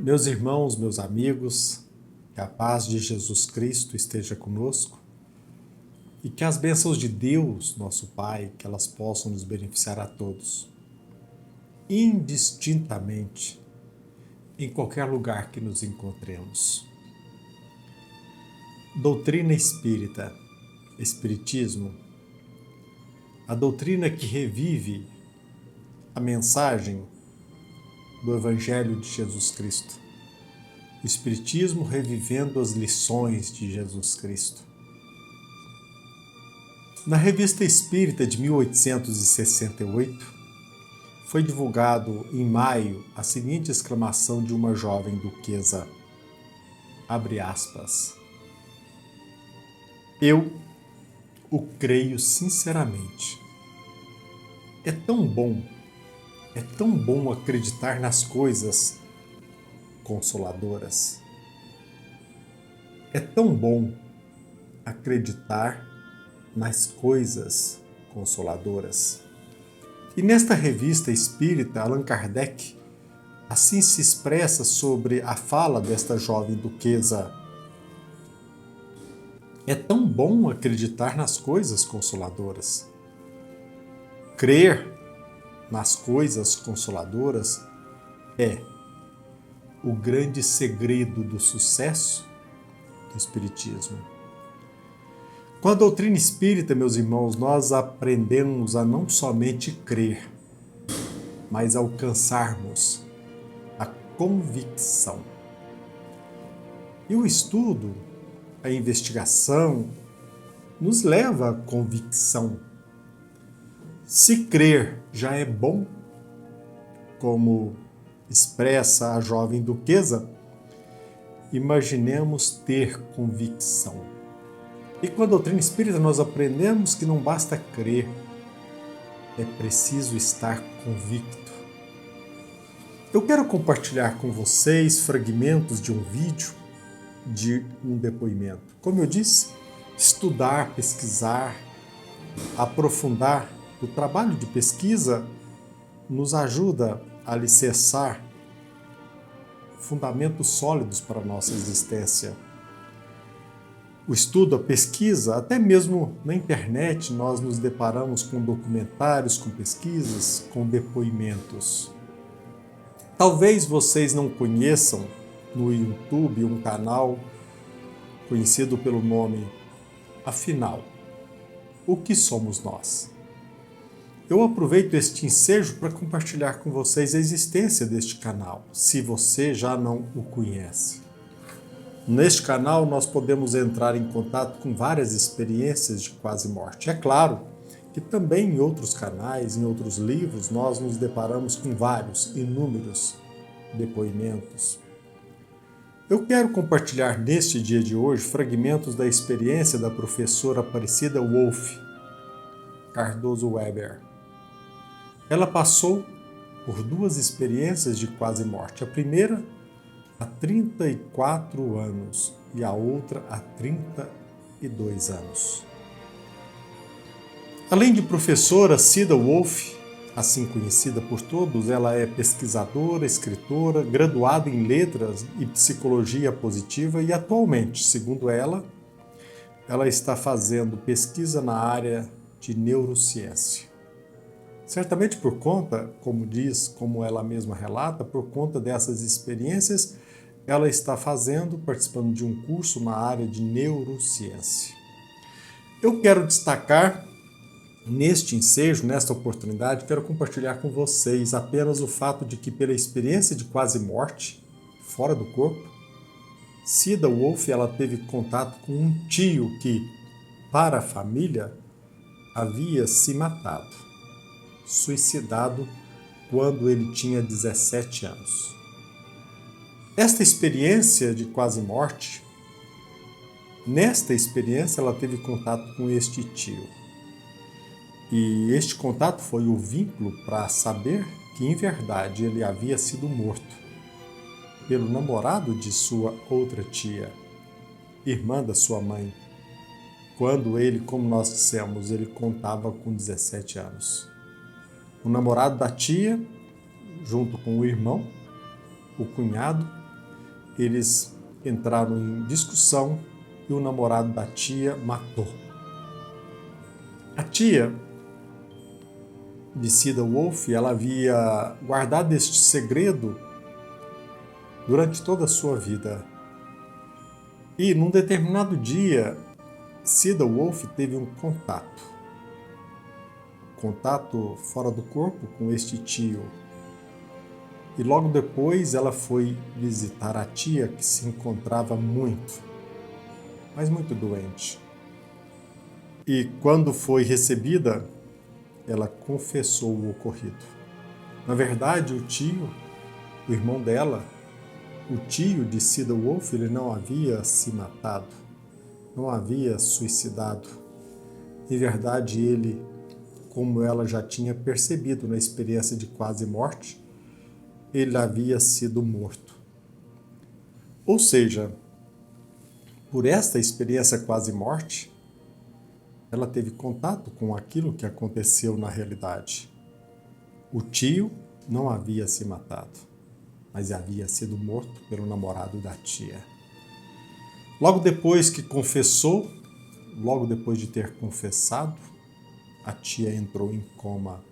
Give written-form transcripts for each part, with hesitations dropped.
Meus irmãos, meus amigos, que a paz de Jesus Cristo esteja conosco e que as bênçãos de Deus, nosso Pai, que elas possam nos beneficiar a todos, indistintamente, em qualquer lugar que nos encontremos. Doutrina espírita, Espiritismo, a doutrina que revive a mensagem do Evangelho de Jesus Cristo. O Espiritismo revivendo as lições de Jesus Cristo. Na Revista Espírita de 1868, foi divulgado em maio a seguinte exclamação de uma jovem duquesa, abre aspas, eu o creio sinceramente. É tão bom acreditar nas coisas consoladoras. É tão bom acreditar nas coisas consoladoras. E nesta revista espírita, Allan Kardec assim se expressa sobre a fala desta jovem duquesa. É tão bom acreditar nas coisas consoladoras. Crer nas coisas consoladoras é o grande segredo do sucesso do Espiritismo. Com a doutrina espírita, meus irmãos, nós aprendemos a não somente crer, mas alcançarmos a convicção. E o estudo, a investigação, nos leva à convicção. Se crer já é bom, como expressa a jovem duquesa, imaginemos ter convicção. E com a doutrina espírita nós aprendemos que não basta crer, é preciso estar convicto. Eu quero compartilhar com vocês fragmentos de um vídeo, de um depoimento. Como eu disse, estudar, pesquisar, aprofundar. O trabalho de pesquisa nos ajuda a alicerçar fundamentos sólidos para a nossa existência. O estudo, a pesquisa, até mesmo na internet nós nos deparamos com documentários, com pesquisas, com depoimentos. Talvez vocês não conheçam no YouTube um canal conhecido pelo nome Afinal, o que somos nós? Eu aproveito este ensejo para compartilhar com vocês a existência deste canal, se você já não o conhece. Neste canal nós podemos entrar em contato com várias experiências de quase morte. É claro que também em outros canais, em outros livros, nós nos deparamos com vários, inúmeros depoimentos. Eu quero compartilhar neste dia de hoje fragmentos da experiência da professora Aparecida Wolff Cardoso Weber. Ela passou por duas experiências de quase morte. A primeira há 34 anos e a outra há 32 anos. Além de professora, Cida Wolff, assim conhecida por todos, ela é pesquisadora, escritora, graduada em letras e psicologia positiva e atualmente, segundo ela está fazendo pesquisa na área de neurociência. Certamente por conta, como ela mesma relata, por conta dessas experiências, ela está participando de um curso na área de neurociência. Eu quero destacar, neste ensejo, nesta oportunidade, quero compartilhar com vocês apenas o fato de que, pela experiência de quase morte, fora do corpo, Cida Wolff ela teve contato com um tio que, para a família, havia se matado, suicidado quando ele tinha 17 anos. Esta experiência de quase morte, nesta experiência ela teve contato com este tio. E este contato foi o vínculo para saber que, em verdade, ele havia sido morto pelo namorado de sua outra tia, irmã da sua mãe, quando ele, como nós dissemos, ele contava com 17 anos. O namorado da tia, junto com o irmão, o cunhado, eles entraram em discussão e o namorado da tia matou. A tia de Cida Wolf, ela havia guardado este segredo durante toda a sua vida. E num determinado dia, Cida Wolf teve um contato fora do corpo com este tio. E logo depois ela foi visitar a tia, que se encontrava mas muito doente. E quando foi recebida, ela confessou o ocorrido. Na verdade, o irmão dela, o tio de Cida Wolf, ele não havia se matado, não havia suicidado. Em verdade, ele, como ela já tinha percebido na experiência de quase morte, ele havia sido morto. Ou seja, por esta experiência quase morte, ela teve contato com aquilo que aconteceu na realidade. O tio não havia se matado, mas havia sido morto pelo namorado da tia. Logo depois que confessou, logo depois de ter confessado, a tia entrou em coma.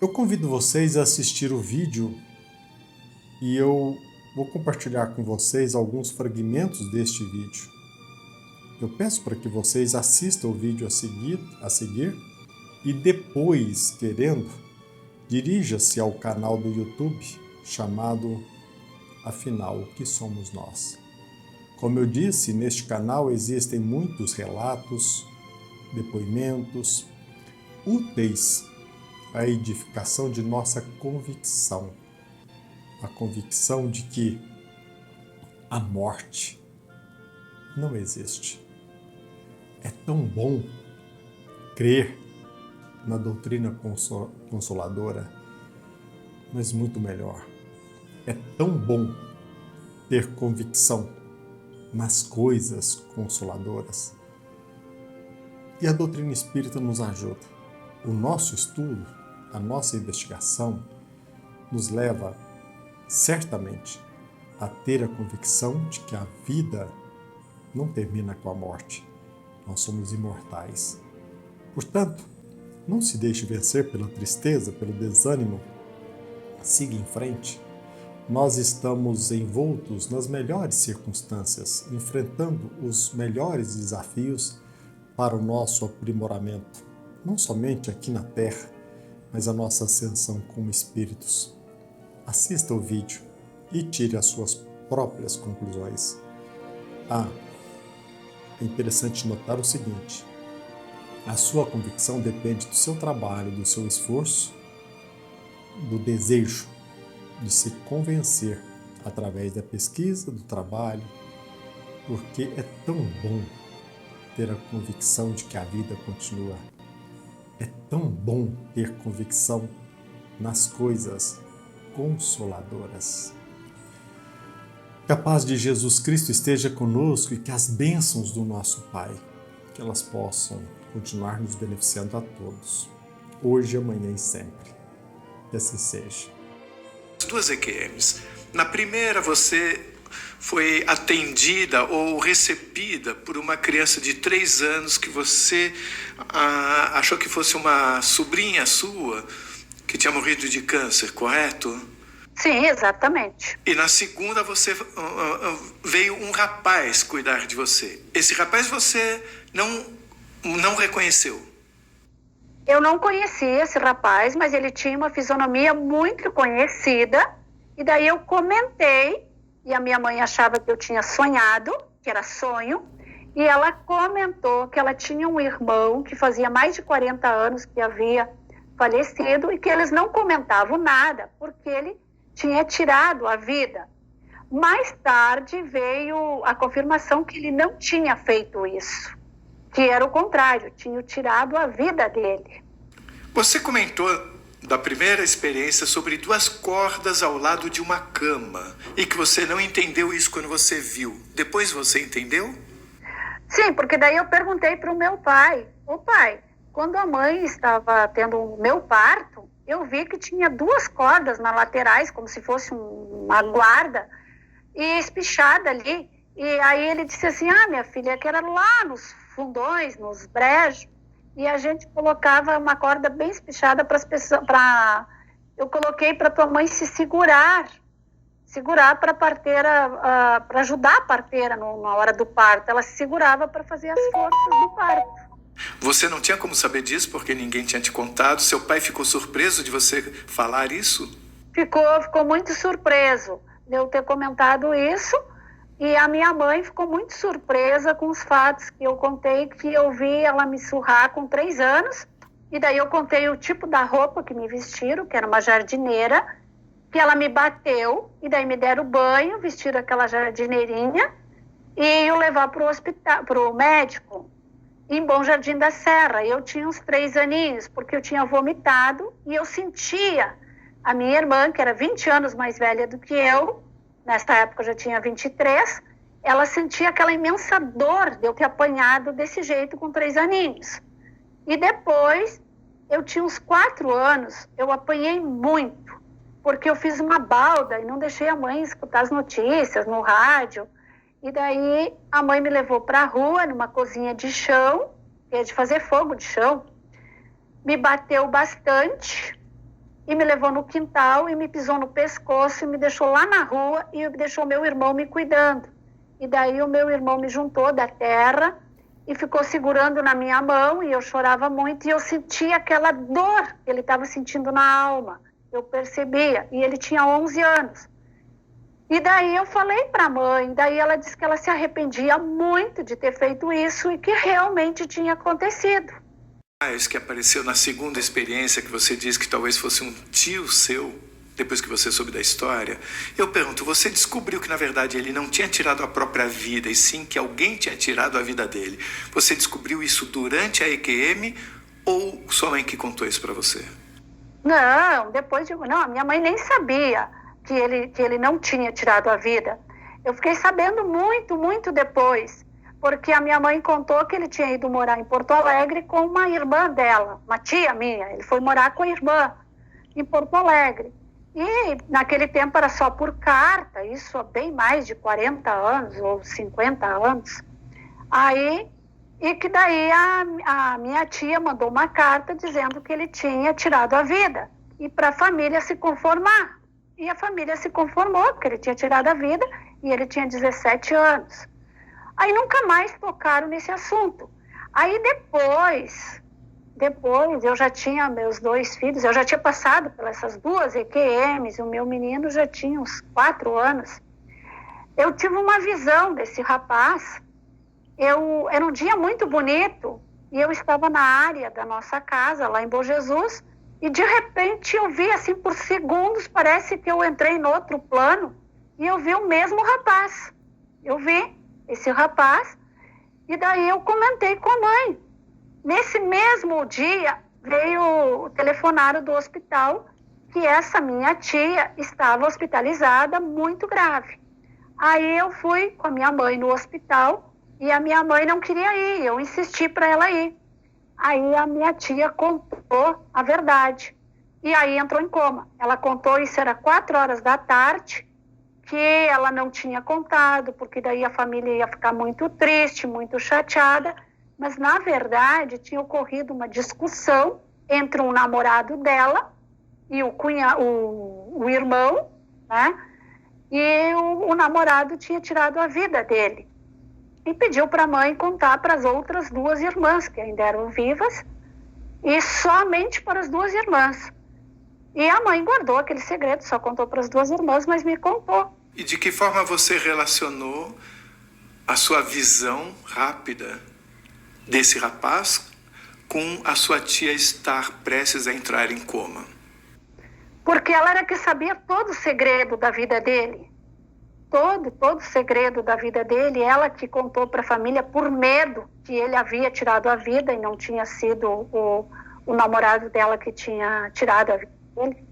Eu convido vocês a assistir o vídeo e eu vou compartilhar com vocês alguns fragmentos deste vídeo. Eu peço para que vocês assistam o vídeo a seguir e depois, querendo, dirija-se ao canal do YouTube chamado Afinal, o que somos nós? Como eu disse, neste canal existem muitos relatos, depoimentos úteis à edificação de nossa convicção. A convicção de que a morte não existe. É tão bom crer na doutrina consoladora, mas muito melhor. É tão bom ter convicção nas coisas consoladoras. E a doutrina espírita nos ajuda. O nosso estudo, a nossa investigação, nos leva certamente a ter a convicção de que a vida não termina com a morte. Nós somos imortais. Portanto, não se deixe vencer pela tristeza, pelo desânimo. Siga em frente. Nós estamos envoltos nas melhores circunstâncias, enfrentando os melhores desafios para o nosso aprimoramento, não somente aqui na Terra, mas a nossa ascensão como espíritos. Assista o vídeo e tire as suas próprias conclusões. É interessante notar o seguinte: a sua convicção depende do seu trabalho, do seu esforço, do desejo de se convencer através da pesquisa, do trabalho, porque é tão bom ter a convicção de que a vida continua. É tão bom ter convicção nas coisas consoladoras. Que a paz de Jesus Cristo esteja conosco e que as bênçãos do nosso Pai, que elas possam continuar nos beneficiando a todos, hoje, amanhã e sempre. Que assim seja. As duas EQMs. Na primeira, você foi atendida ou recebida por uma criança de 3 anos que você achou que fosse uma sobrinha sua que tinha morrido de câncer, correto? Sim, exatamente. E na segunda, você veio um rapaz cuidar de você. Esse rapaz você não reconheceu? Eu não conhecia esse rapaz, mas ele tinha uma fisionomia muito conhecida. E daí eu comentei, e a minha mãe achava que eu tinha sonhado, que era sonho. E ela comentou que ela tinha um irmão que fazia mais de 40 anos que havia falecido e que eles não comentavam nada, porque ele tinha tirado a vida. Mais tarde veio a confirmação que ele não tinha feito isso, que era o contrário, tinha tirado a vida dele. Você comentou da primeira experiência sobre 2 cordas ao lado de uma cama e que você não entendeu isso quando você viu. Depois você entendeu? Sim, porque daí eu perguntei para o meu pai: ô pai, quando a mãe estava tendo o meu parto, eu vi que tinha 2 cordas nas laterais, como se fosse uma guarda, e espichada ali. E aí ele disse assim, minha filha, que era lá nos fundões, nos brejos, e a gente colocava uma corda bem espichada para as pessoas, eu coloquei para tua mãe se segurar para a parteira, para ajudar a parteira na hora do parto. Ela se segurava para fazer as forças do parto. Você não tinha como saber disso porque ninguém tinha te contado? Seu pai ficou surpreso de você falar isso? Ficou muito surpreso de eu ter comentado isso. E a minha mãe ficou muito surpresa com os fatos que eu contei, que eu vi ela me surrar com 3 anos. E daí eu contei o tipo da roupa que me vestiram, que era uma jardineira, que ela me bateu, e daí me deram banho, vestiram aquela jardineirinha, e eu levar para o hospital, para o médico, em Bom Jardim da Serra. Eu tinha uns 3 aninhos, porque eu tinha vomitado, e eu sentia a minha irmã, que era 20 anos mais velha do que eu, nesta época eu já tinha 23, ela sentia aquela imensa dor de eu ter apanhado desse jeito com 3 aninhos. E depois, eu tinha uns 4 anos, eu apanhei muito, porque eu fiz uma balda e não deixei a mãe escutar as notícias no rádio. E daí a mãe me levou para a rua, numa cozinha de chão, que é de fazer fogo de chão, me bateu bastante e me levou no quintal e me pisou no pescoço e me deixou lá na rua e deixou meu irmão me cuidando. E daí o meu irmão me juntou da terra e ficou segurando na minha mão e eu chorava muito e eu sentia aquela dor que ele estava sentindo na alma. Eu percebia, e ele tinha 11 anos. E daí eu falei para a mãe, daí ela disse que ela se arrependia muito de ter feito isso e que realmente tinha acontecido. Isso que apareceu na segunda experiência, que você disse que talvez fosse um tio seu, depois que você soube da história. Eu pergunto, você descobriu que na verdade ele não tinha tirado a própria vida, e sim que alguém tinha tirado a vida dele. Você descobriu isso durante a EQM ou sua mãe que contou isso para você? Não, não, a minha mãe nem sabia que ele não tinha tirado a vida. Eu fiquei sabendo muito depois, porque a minha mãe contou que ele tinha ido morar em Porto Alegre com uma irmã dela, uma tia minha. Ele foi morar com a irmã em Porto Alegre. E naquele tempo era só por carta, isso há bem mais de 40 anos ou 50 anos. E que daí a minha tia mandou uma carta dizendo que ele tinha tirado a vida e para a família se conformar. E a família se conformou, porque ele tinha tirado a vida e ele tinha 17 anos. Aí nunca mais tocaram nesse assunto. Aí depois eu já tinha meus 2 filhos, eu já tinha passado por essas 2 EQMs, e o meu menino já tinha uns 4 anos. Eu tive uma visão desse rapaz. Era um dia muito bonito e eu estava na área da nossa casa, lá em Bom Jesus, e de repente eu vi assim por segundos, parece que eu entrei em outro plano e eu vi o mesmo rapaz. Eu vi esse rapaz e daí eu comentei com a mãe. Nesse mesmo dia veio o telefonário do hospital que essa minha tia estava hospitalizada muito grave. Aí eu fui com a minha mãe no hospital. E a minha mãe não queria ir, eu insisti para ela ir. Aí a minha tia contou a verdade. E aí entrou em coma. Ela contou, isso era 4 horas da tarde, que ela não tinha contado, porque daí a família ia ficar muito triste, muito chateada. Mas, na verdade, tinha ocorrido uma discussão entre um namorado dela e o irmão, né? E o namorado tinha tirado a vida dele. E pediu para a mãe contar para as outras 2 irmãs, que ainda eram vivas, e somente para as 2 irmãs. E a mãe guardou aquele segredo, só contou para as 2 irmãs, mas me contou. E de que forma você relacionou a sua visão rápida desse rapaz com a sua tia estar prestes a entrar em coma? Porque ela era que sabia todo o segredo da vida dele. Todo o segredo da vida dele, ela que contou para a família por medo que ele havia tirado a vida e não tinha sido o namorado dela que tinha tirado a vida dele.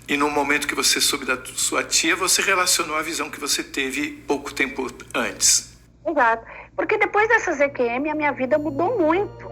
E no momento que você soube da sua tia, você relacionou a visão que você teve pouco tempo antes. Exato. Porque depois dessas EQM, a minha vida mudou muito.